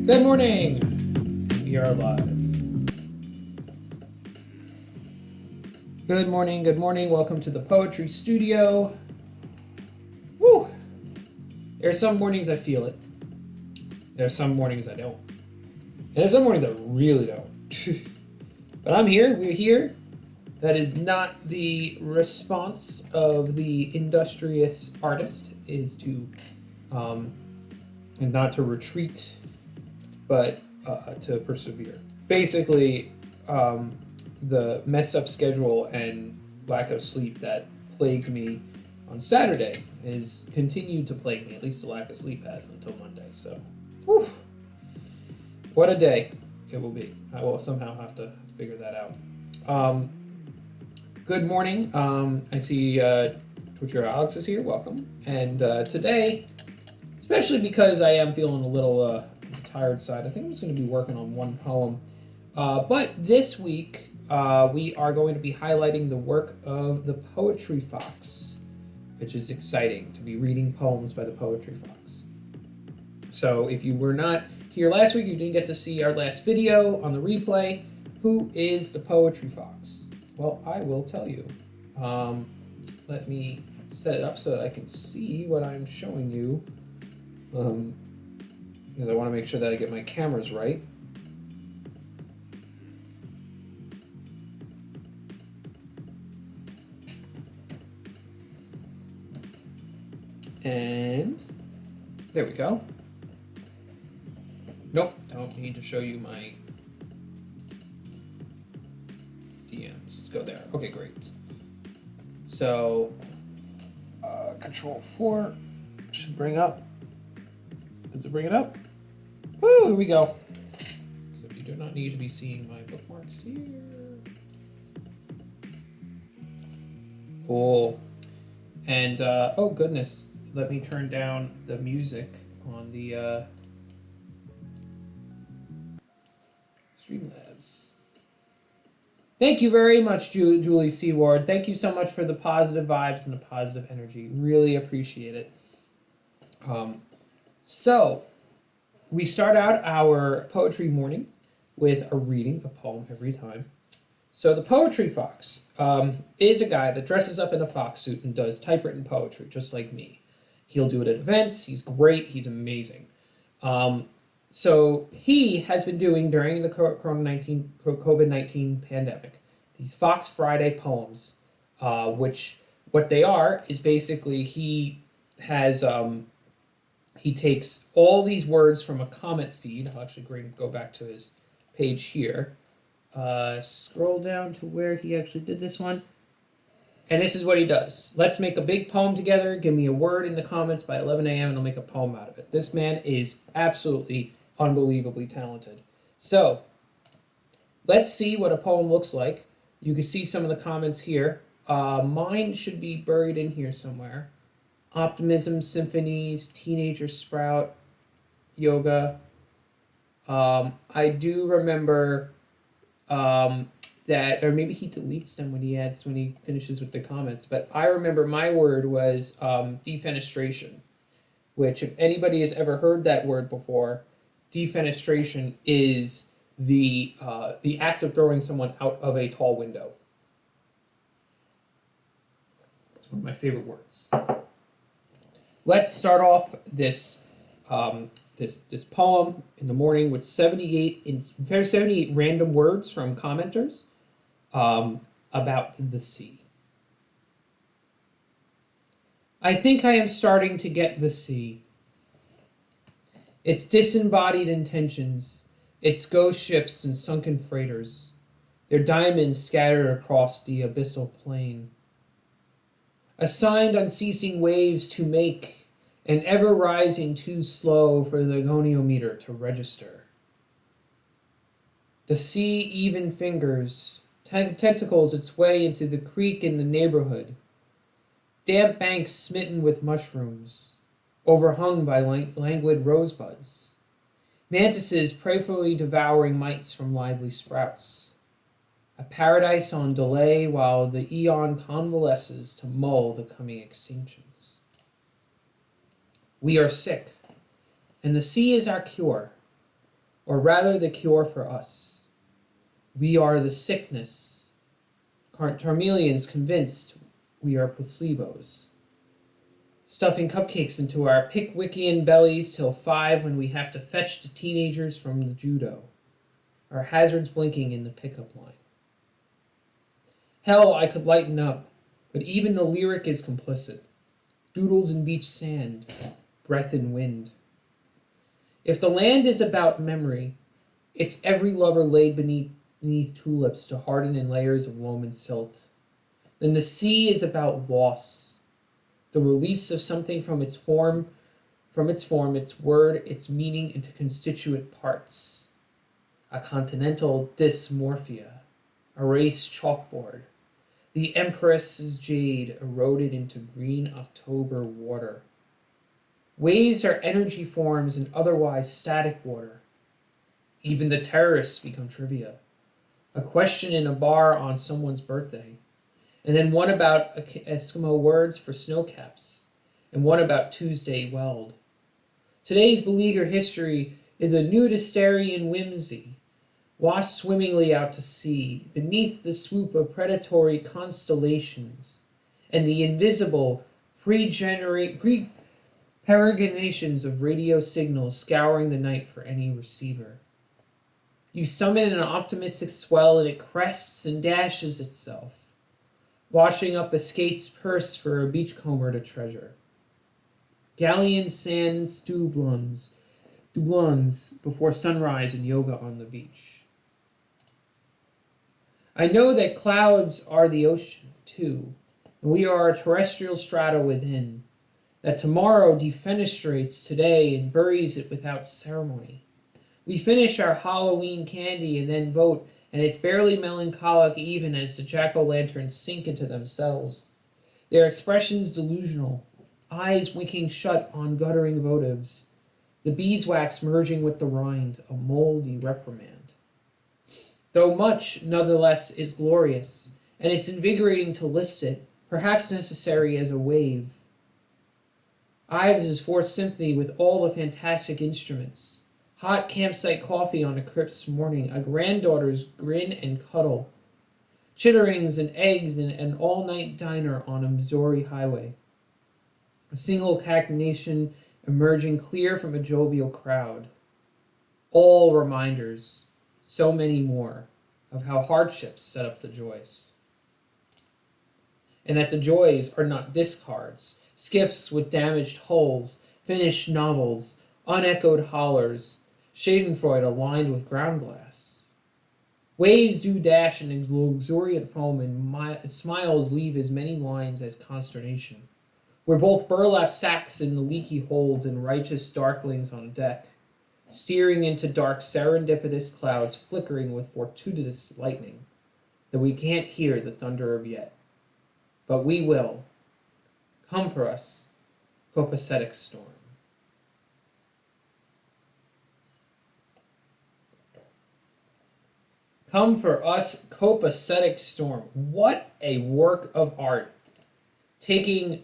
Good morning. We are live. Good morning, good morning. Welcome to the Poetry Studio. Woo! There are some mornings I feel it. There are some mornings I don't. And there are some mornings I really don't. But I'm here, we're here. That is not the response of the industrious artist, is to, and not to retreat, but to persevere. Basically, the messed up schedule and lack of sleep that plagued me on Saturday has continued to plague me. At least the lack of sleep has until Monday. So, whew, what a day it will be. I will somehow have to figure that out. Good morning. I see Twitcher Alex is here. Welcome. And today, especially because I am feeling a little tired side, I think I'm just going to be working on one poem. But this week, we are going to be highlighting the work of the Poetry Fox, which is exciting to be reading poems by the Poetry Fox. So if you were not here last week, you didn't get to see our last video on the replay. Who is the Poetry Fox? Well, I will tell you. Let me set it up so that I can see what I'm showing you. Because I want to make sure that I get my cameras right. And there we go. Nope, don't need to show you my DMs. Let's go there. Okay, great. So, Control 4 should bring up. Does it bring it up? Woo, here we go. Except you do not need to be seeing my bookmarks here. Cool. And, oh goodness, let me turn down the music on the Streamlabs. Thank you very much, Julie Seward. Thank you so much for the positive vibes and the positive energy. Really appreciate it. So, we start out our poetry morning with a reading, a poem every time. So the Poetry Fox is a guy that dresses up in a fox suit and does typewritten poetry, just like me. He'll do it at events. He's great. He's amazing. So he has been doing, during the COVID-19 pandemic, these Fox Friday poems, which what they are is basically he has... he takes all these words from a comment feed. I'll actually go back to his page here. Scroll down to where he actually did this one. And this is what he does. Let's make a big poem together. Give me a word in the comments by 11 a.m. and I'll make a poem out of it. This man is absolutely unbelievably talented. So, let's see what a poem looks like. You can see some of the comments here. Mine should be buried in here somewhere. Optimism, symphonies, teenager sprout, yoga. I do remember that, or maybe he deletes them when he finishes with the comments. But I remember my word was defenestration, which if anybody has ever heard that word before, defenestration is the act of throwing someone out of a tall window. That's one of my favorite words. Let's start off this this poem in the morning with 78 random words from commenters about the sea. I think I am starting to get the sea. Its disembodied intentions, its ghost ships and sunken freighters, their diamonds scattered across the abyssal plain. Assigned unceasing waves to make, and ever rising too slow for the goniometer to register. The sea even fingers, tentacles its way into the creek in the neighborhood. Damp banks smitten with mushrooms, overhung by languid rosebuds. Mantises prayerfully devouring mites from lively sprouts. A paradise on delay while the eon convalesces to mull the coming extinctions. We are sick, and the sea is our cure. or rather the cure for us. We are the sickness. Charmeleons convinced we are placebos. Stuffing cupcakes into our Pickwickian bellies till 5 when we have to fetch the teenagers from the judo. Our hazards blinking in the pickup line. Hell, I could lighten up, but even the lyric is complicit. Doodles in beach sand, breath in wind. If the land is about memory, it's every lover laid beneath tulips to harden in layers of loam and silt. Then the sea is about loss, the release of something from its form, its word, its meaning into constituent parts. A continental dysmorphia, a race chalkboard, the empress's jade eroded into green October water. Waves are energy forms in otherwise static water. Even the terrorists become trivia. A question in a bar on someone's birthday. And then one about Eskimo words for snowcaps. And one about Tuesday Weld. Today's beleaguered history is a nudistarian whimsy, washed swimmingly out to sea, beneath the swoop of predatory constellations, and the invisible peregrinations of radio signals scouring the night for any receiver. You summon an optimistic swell and it crests and dashes itself, washing up a skate's purse for a beachcomber to treasure. Galleon sands doublons before sunrise and yoga on the beach. I know that clouds are the ocean, too, and we are a terrestrial strata within, that tomorrow defenestrates today and buries it without ceremony. We finish our Halloween candy and then vote, and it's barely melancholic even as the jack-o'-lanterns sink into themselves, their expressions delusional, eyes winking shut on guttering votives, the beeswax merging with the rind, a moldy reprimand. Though much, nonetheless, is glorious, and it's invigorating to list it, perhaps necessary as a wave. Ives' Fourth Symphony with all the fantastic instruments, hot campsite coffee on a crisp morning, a granddaughter's grin and cuddle, chitterings and eggs in an all-night diner on a Missouri highway, a single catenation emerging clear from a jovial crowd. All reminders, so many more, of how hardships set up the joys. And that the joys are not discards, skiffs with damaged hulls, finished novels, unechoed hollers, schadenfreude aligned with ground glass. Waves do dash in luxuriant foam, and smiles leave as many lines as consternation. We're both burlap sacks in the leaky holds and righteous darklings on deck, steering into dark serendipitous clouds flickering with fortuitous lightning, that we can't hear the thunder of yet. But we will. Come for us, copacetic storm. Come for us, copacetic storm. What a work of art. Taking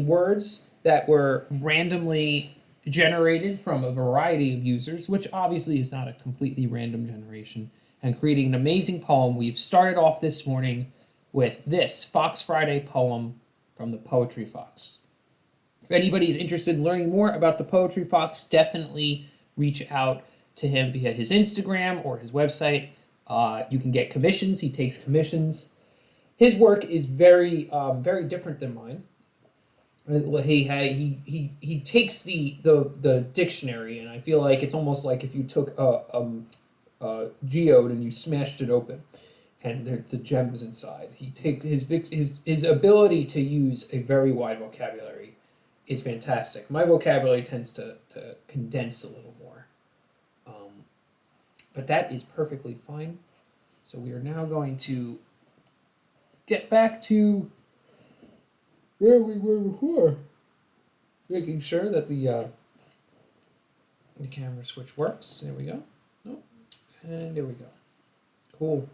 words that were randomly generated from a variety of users, which obviously is not a completely random generation, and creating an amazing poem. We've started off this morning with this Fox Friday poem from the Poetry Fox. If anybody's interested in learning more about the Poetry Fox, definitely reach out to him via his Instagram or his website. You can get commissions. He takes commissions. His work is very different than mine. He takes the dictionary, and I feel like it's almost like if you took a geode and you smashed it open, and the gems inside. He take his ability to use a very wide vocabulary is fantastic. My vocabulary tends to condense a little more, but that is perfectly fine. So we are now going to get back to where we were before, making sure that the camera switch works. There we go. Oh, and there we go. Cool.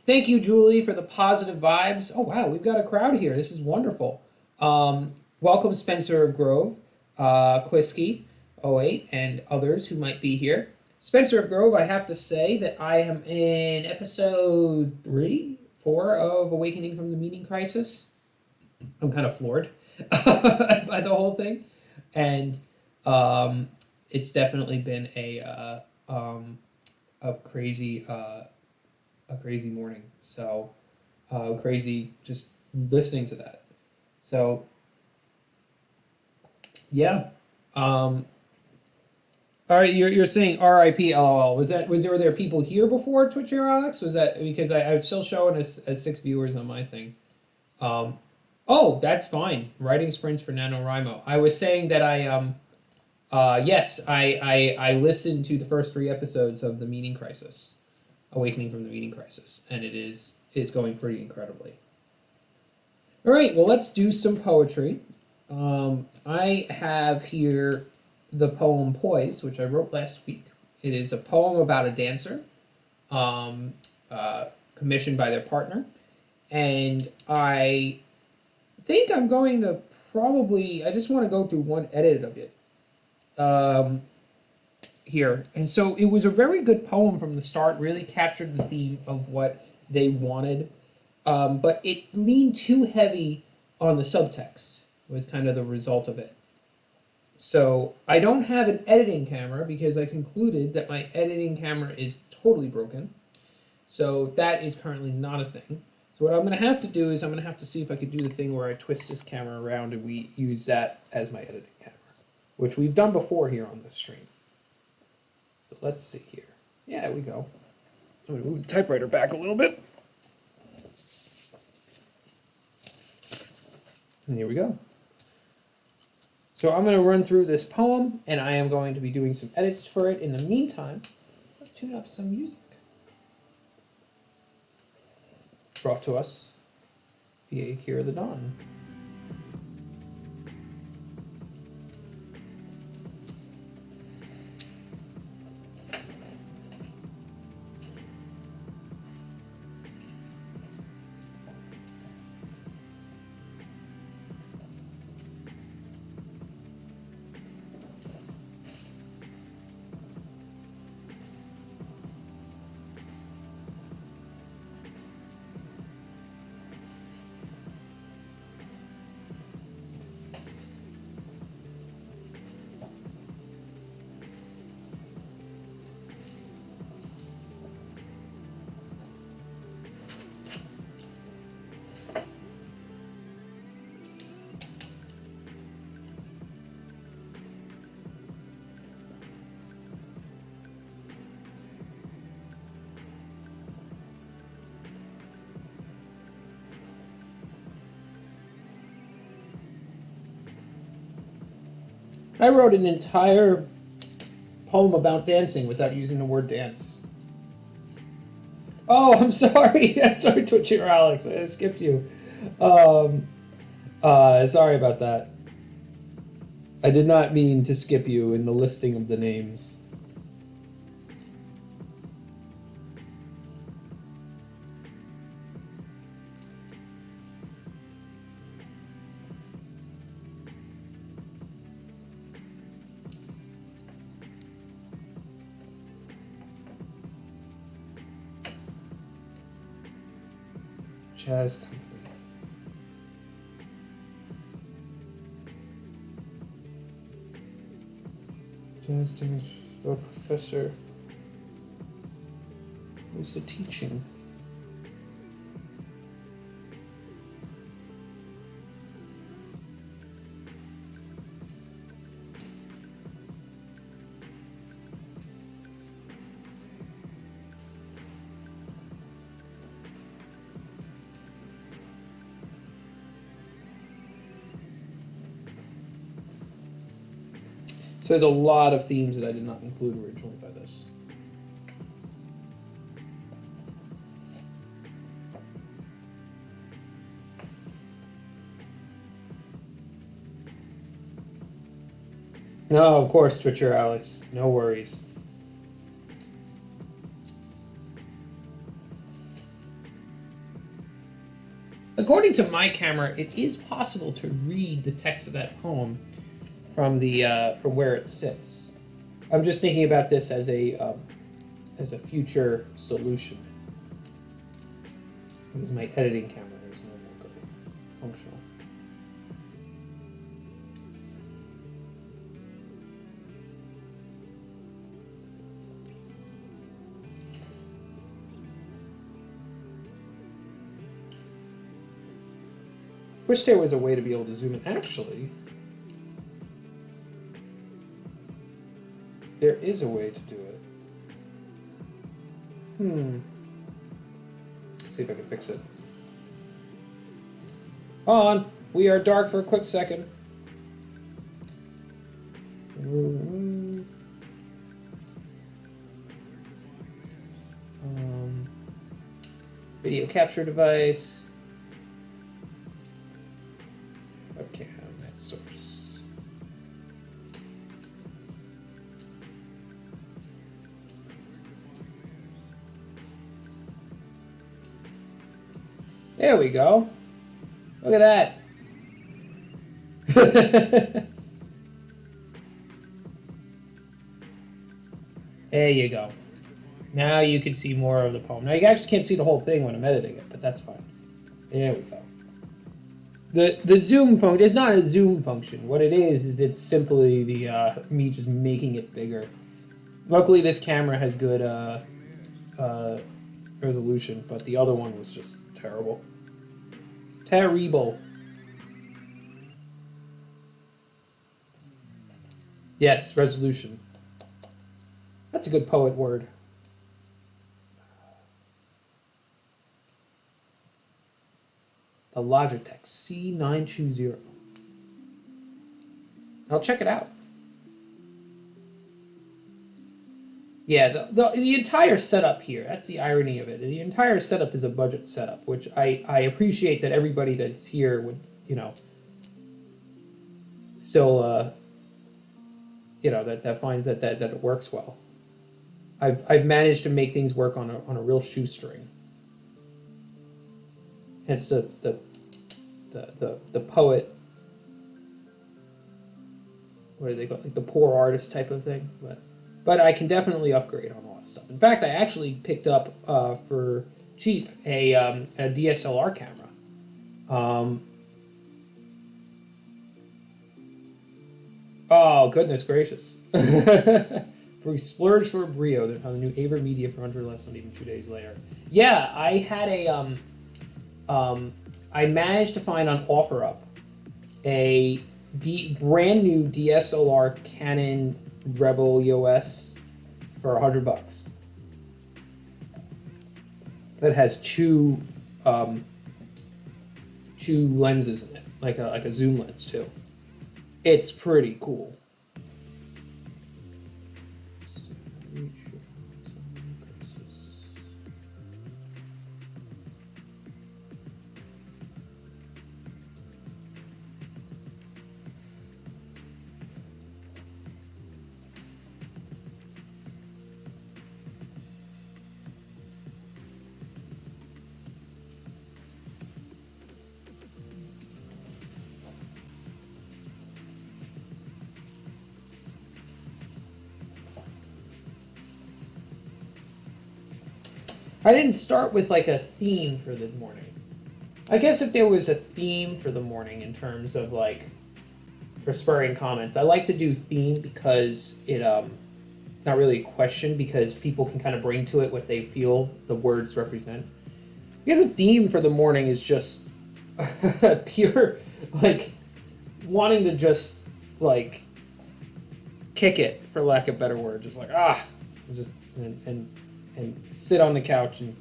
Thank you, Julie, for the positive vibes. Oh, wow, we've got a crowd here. This is wonderful. Welcome, Spencer of Grove, Quisky, 08 and others who might be here. Spencer of Grove, I have to say that I am in episode 3, 4 of Awakening from the Meaning Crisis. I'm kind of floored by the whole thing. And it's definitely been a crazy morning. So crazy just listening to that. So yeah. All right, you're saying R.I.P. LOL. Was there people here before Twitch here, Alex? Was that because I'm still showing as 6 viewers on my thing? Oh, that's fine. Writing sprints for NaNoWriMo. I was saying that yes, I listened to the first 3 episodes of The Meaning Crisis, Awakening from the Meaning Crisis, and it is going pretty incredibly. All right, well, let's do some poetry. I have here the poem Poise, which I wrote last week. It is a poem about a dancer, commissioned by their partner, and I think I'm going to I just want to go through one edit of it here. And so it was a very good poem from the start, really captured the theme of what they wanted, but it leaned too heavy on the subtext, was kind of the result of it. So I don't have an editing camera because I concluded that my editing camera is totally broken. So that is currently not a thing. So what I'm going to have to do is I'm going to have to see if I could do the thing where I twist this camera around and we use that as my editing camera, which we've done before here on this stream. So let's see here. Yeah, there we go. I'm going to move the typewriter back a little bit. And here we go. So I'm going to run through this poem, and I am going to be doing some edits for it. In the meantime, let's tune up some music. Brought to us via Akira the Dawn. I wrote an entire poem about dancing without using the word dance. Oh, I'm sorry. I'm sorry, Twitcher Alex. I skipped you. Sorry about that. I did not mean to skip you in the listing of the names. Jazz Company. Jazz dance for a professor. Who's the teaching? So there's a lot of themes that I did not include originally by this. No, of course, Twitcher Alex. No worries. According to my camera, it is possible to read the text of that poem from the from where it sits. I'm just thinking about this as a future solution. Because my editing camera is no longer functional. Wish there was a way to be able to zoom in. Actually, there is a way to do it. Let's see if I can fix it. Hold on. We are dark for a quick second. Video capture device. Okay, that source. There we go. Look at that. There you go. Now you can see more of the poem. Now you actually can't see the whole thing when I'm editing it, but that's fine. There we go. The zoom function is not a zoom function. What it is it's simply the me just making it bigger. Luckily, this camera has good resolution, but the other one was just terrible. Terrible. Yes, resolution. That's a good poet word. The Logitech C920. I'll check it out. Yeah, the entire setup here, that's the irony of it. The entire setup is a budget setup, which I appreciate that everybody that's here would, still, that finds that it works well. I've managed to make things work on a real shoestring. Hence the poet, what do they call it? Like the poor artist type of thing, but I can definitely upgrade on a lot of stuff. In fact, I actually picked up for cheap a DSLR camera. Oh goodness gracious! We splurged for a brio. They found a new AverMedia for $100 less than even 2 days later. Yeah, I had a I managed to find on OfferUp a brand new DSLR Canon Rebel EOS for $100. That has two lenses in it, like a zoom lens too. It's pretty cool. I didn't start with like a theme for the morning. I guess if there was a theme for the morning in terms of like for spurring comments, I like to do theme because it not really a question because people can kind of bring to it what they feel the words represent. I guess a theme for the morning is just pure like wanting to just like kick it for lack of a better word, just like just and sit on the couch and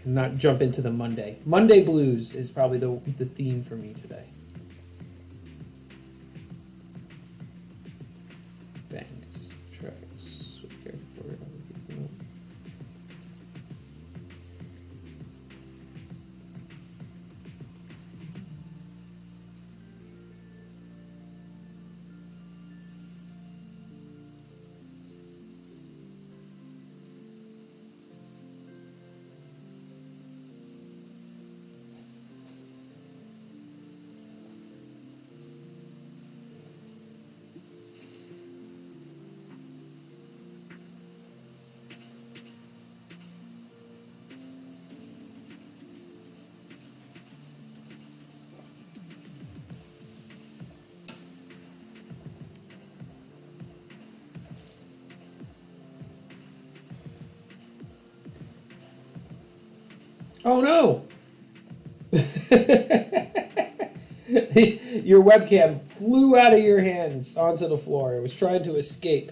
not jump into the Monday. Monday blues is probably the theme for me today. Bangs, tracks, Oh no! Your webcam flew out of your hands onto the floor. It was trying to escape.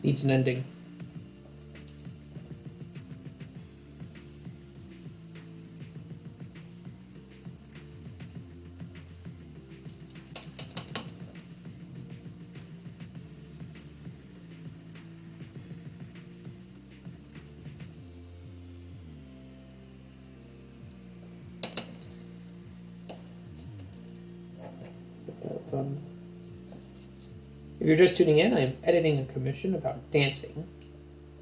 Needs an ending. If you're just tuning in, I am editing a commission about dancing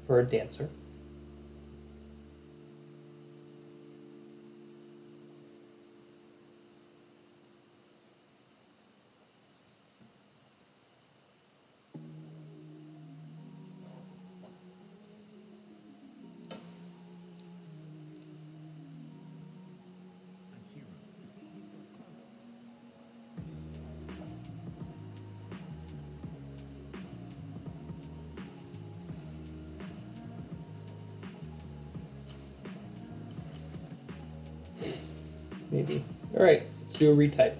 for a dancer. Maybe. All right, let's do a retype.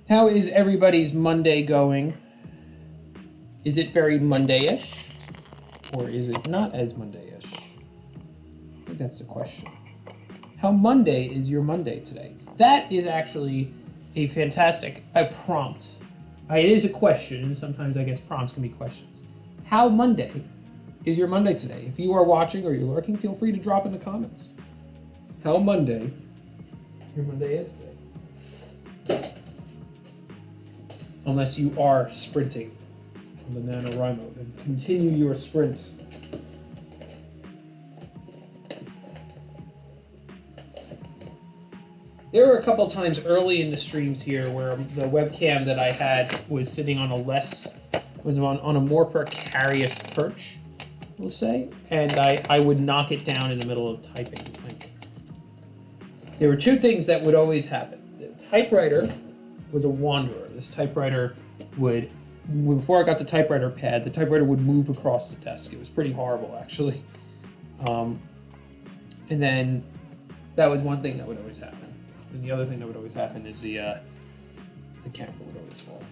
How is everybody's Monday going? Is it very Monday-ish? Or is it not as Monday-ish? I think that's the question. How Monday is your Monday today? That is actually a fantastic prompt. It is a question, and sometimes I guess prompts can be questions. How Monday is your Monday today? If you are watching or you're lurking, feel free to drop in the comments. How Monday your Monday is today. Unless you are sprinting on the NaNoWriMo, then continue your sprint. There were a couple times early in the streams here where the webcam that I had was sitting on on a more precarious perch, we'll say, and I would knock it down in the middle of typing. Like, there were two things that would always happen. The typewriter was a wanderer. This typewriter would, before I got the typewriter pad, the typewriter would move across the desk. It was pretty horrible, actually. And then that was one thing that would always happen. And the other thing that would always happen is the camera would always fall.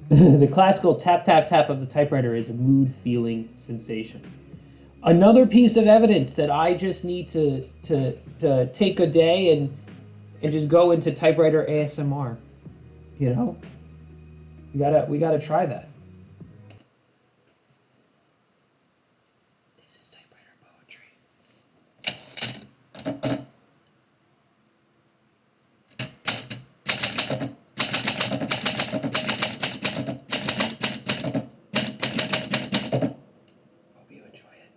The classical tap, tap, tap of the typewriter is a mood-feeling sensation. Another piece of evidence that I just need to take a day and just go into typewriter ASMR. You know, we gotta try that. This is typewriter poetry. Hope you enjoy it.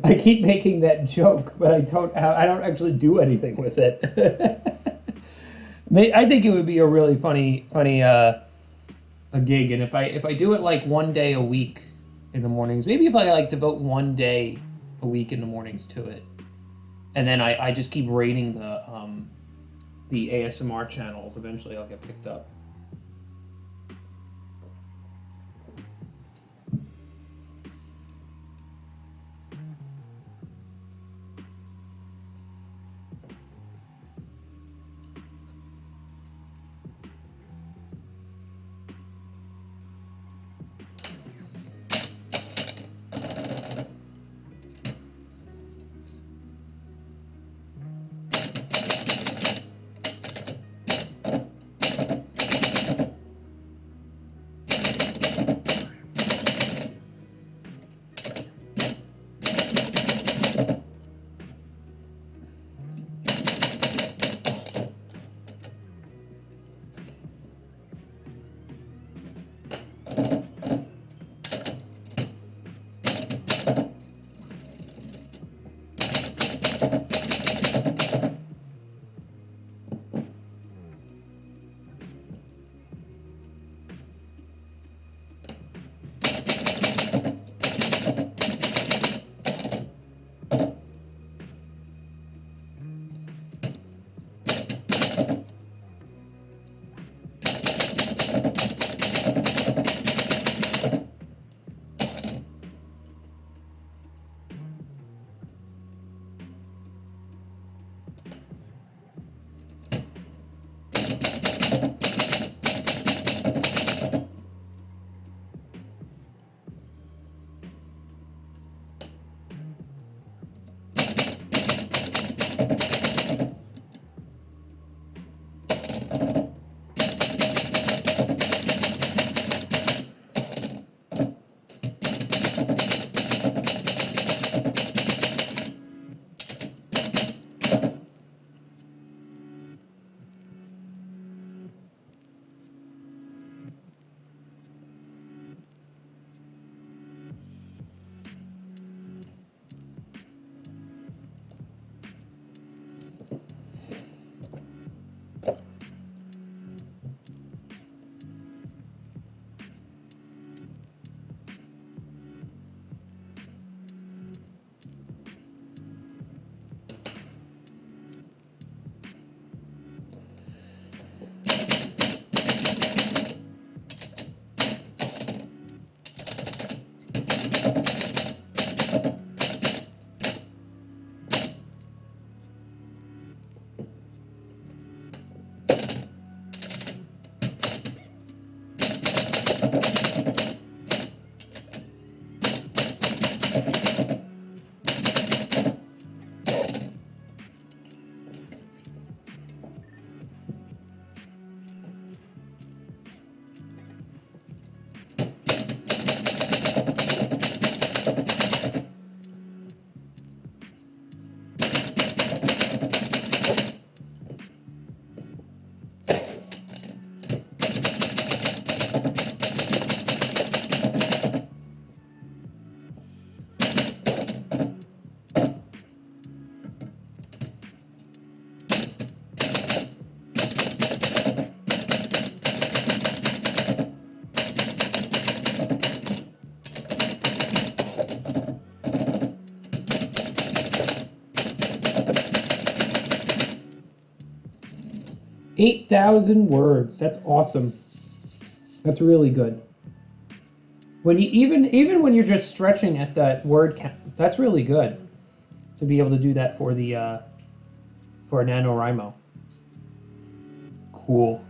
I keep making that joke, but I don't actually do anything with it. I think it would be a really funny a gig, and if I do it like one day a week in the mornings, maybe if I like devote one day a week in the mornings to it, and then I just keep rating the ASMR channels, eventually I'll get picked up. $8,000 words. That's awesome. That's really good. When you even when you're just stretching at that word count, that's really good to be able to do that for the for NaNoWriMo. Cool.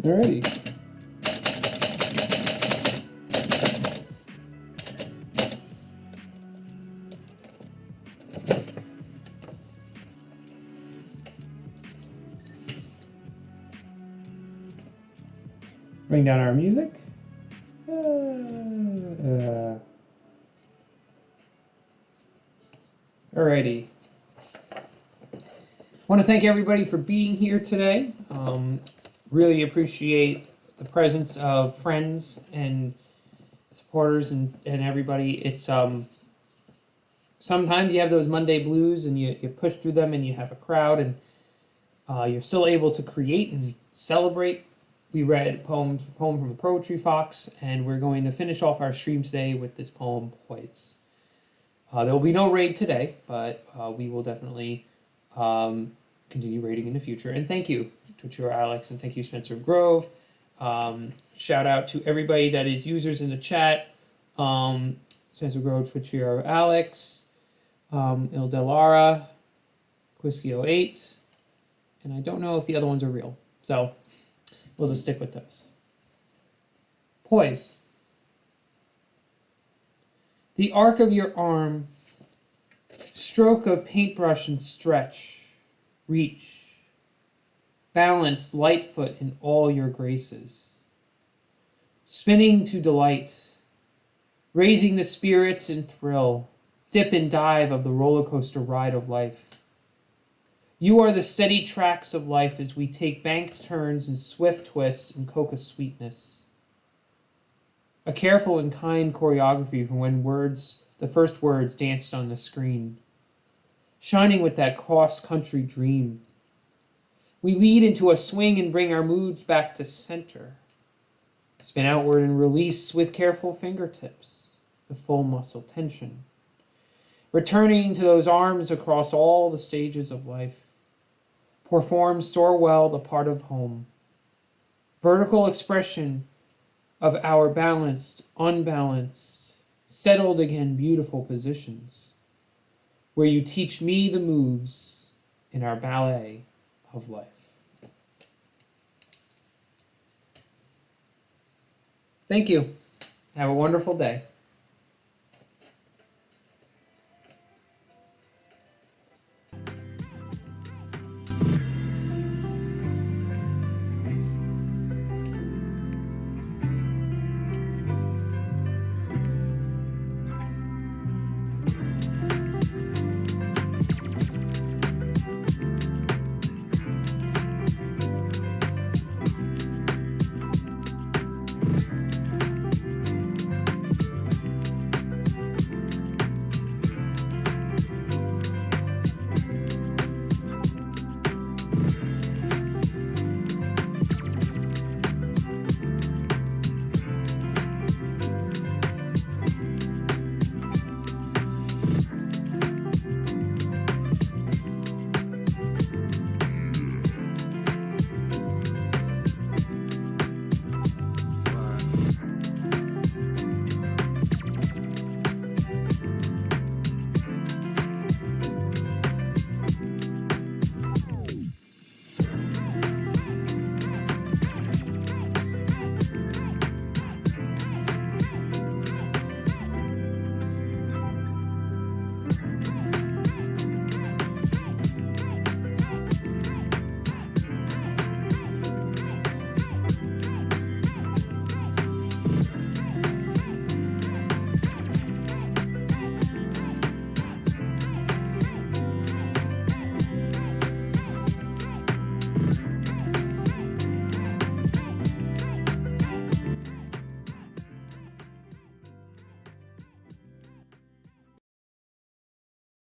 Alrighty. Bring down our music. Alrighty. I want to thank everybody for being here today. Really appreciate the presence of friends and supporters and everybody. It's sometimes you have those Monday blues and you push through them and you have a crowd and you're still able to create and celebrate. We read a poem from the Poetry Fox, and we're going to finish off our stream today with this poem, Poise. There will be no raid today, but we will definitely continue raiding in the future. And thank you to Alex, and thank you, Spencer Grove. Shout out to everybody that is users in the chat. Spencer Grove, Twitchero Alex, Il Delara, Quisky08, and I don't know if the other ones are real. So we'll just stick with those. Poise. The arc of your arm, stroke of paintbrush and stretch, reach, balance lightfoot in all your graces, spinning to delight, raising the spirits in thrill, dip and dive of the roller coaster ride of life. You are the steady tracks of life as we take banked turns in swift twists and coca sweetness. A careful and kind choreography from when the first words danced on the screen, shining with that cross-country dream. We lead into a swing and bring our moods back to center. Spin outward and release with careful fingertips, the full muscle tension. Returning to those arms across all the stages of life. Perform soar well the part of home. Vertical expression of our balanced, unbalanced, settled again beautiful positions, where you teach me the moves in our ballet of life. Thank you. Have a wonderful day.